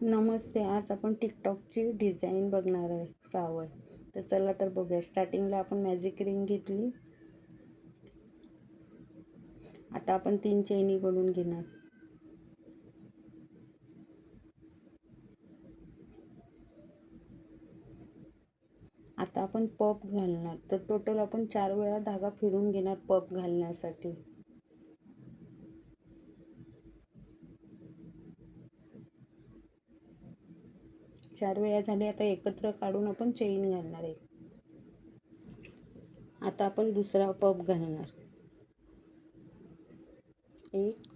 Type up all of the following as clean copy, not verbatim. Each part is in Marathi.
नमस्ते. आज आपण टिकटॉकची डिझाईन बघणार आहे फ्लावर. तर चला तर बघूया. स्टार्टिंगला आपण मॅजिक रिंग घेतली. आता आपण 3 चैनी बनवून घेणार. आता आपण पफ घालणार. तर टोटल आपण 4 वेळा धागा फिरून घेणार पफ घालण्यासाठी. चार वेळा झाले. आता एकत्र काढून आपण चैन घालणार आहे. आता आपण दुसरा पफ घालणार. 1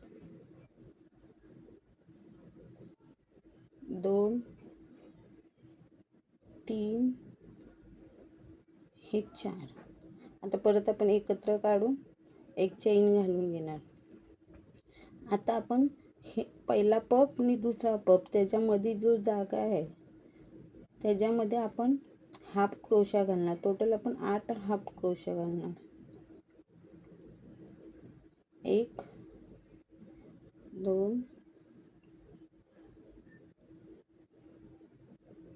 2 3 हे 4. आता परत आपण एकत्र काढून एक चैन घालून घेणार. आता आपण हे पहिला पफ आणि दुसरा पफ त्याच्यामध्ये जो जागा आहे त्याच्यामध्ये आपण हाफ क्रोशा घालणार. टोटल आपण 8 हाफ क्रोशा घालणार. 1 2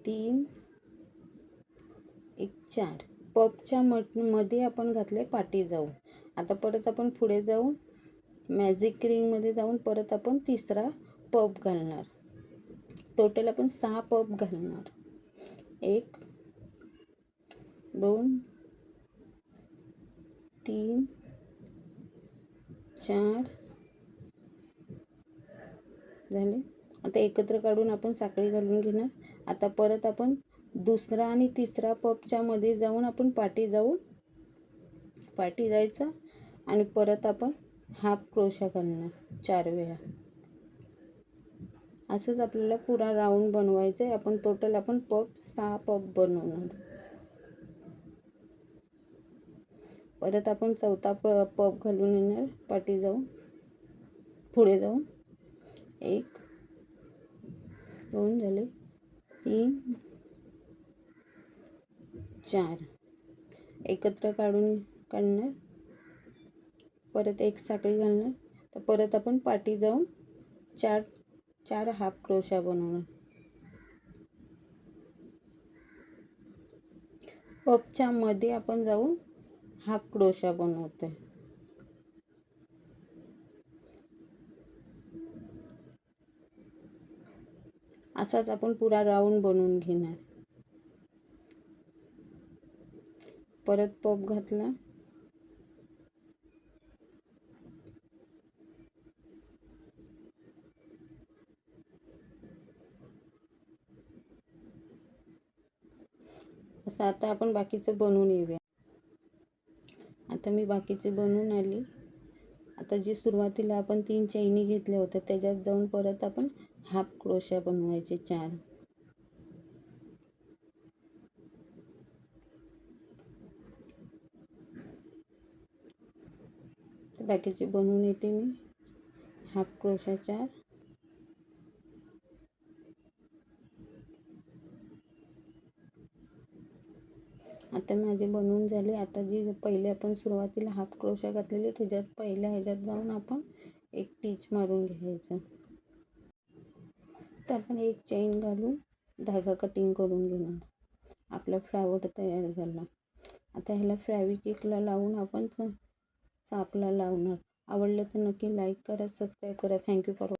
3 1 4. पफच्या मध्ये आपण घातले पाठी जाऊ. आता परत आपण पुढे जाऊन मॅजिक रिंगमध्ये जाऊन परत आपण तिसरा पफ घालणार. टोटल आपण 6 पफ घालणार. 1 2 3 4 झाले. आता एकत्र काढून आपण साखळी घालून घेणार. आता परत आपण दुसरा आणि तिसरा पफच्या मध्ये जाऊन आपण पाठी जायचं आणि परत आपण हाफ क्रोशा घालणार 4 वेळा. असंच आपल्याला पुरा राऊंड बनवायचं आहे. आपण टोटल आपण 6 पफ बनवणार. परत आपण चौथा पफ घालून येणार. पाठी जाऊन पुढे जाऊन 1 2 झाले. 3 4 एकत्र काढणार. परत एक साखळी घालणार. तर परत आपण पाठी जाऊन 4 हाफ क्रोशा बनवणार. पफच्या मध्ये आपण जाऊन हाफ क्रोशा बनवतोय. असाच आपण पुरा राऊंड बनवून घेणार. परत पफ घातला. असं आता आपण बाकीचं बनवून येऊया. आता मी बाकीचे बनवून आली. आता जी सुरुवातीला आपण 3 चैनी घेतल्या होत्या त्याच्यात जाऊन परत आपण हाफ क्रोशा बनवायचे 4. बाकीचे बनवून येते मी. Half crochet 4. आता माझे बनवून झाले. आता जी पहिले आपण सुरुवातीला हाफ क्रोशा घातलेली त्याच्यात पहिल्या ह्याच्यात जाऊन आपण एक टिच मारून घ्यायचं. तर आपण एक चैन घालून धागा कटिंग करून घेणार. आपला फ्लावर तयार झाला. आता ह्याला फेविक्विकला लावून आपण चापला लावणार. आवडलं तर नक्की लाईक करा, सबस्क्राईब करा. Thank you for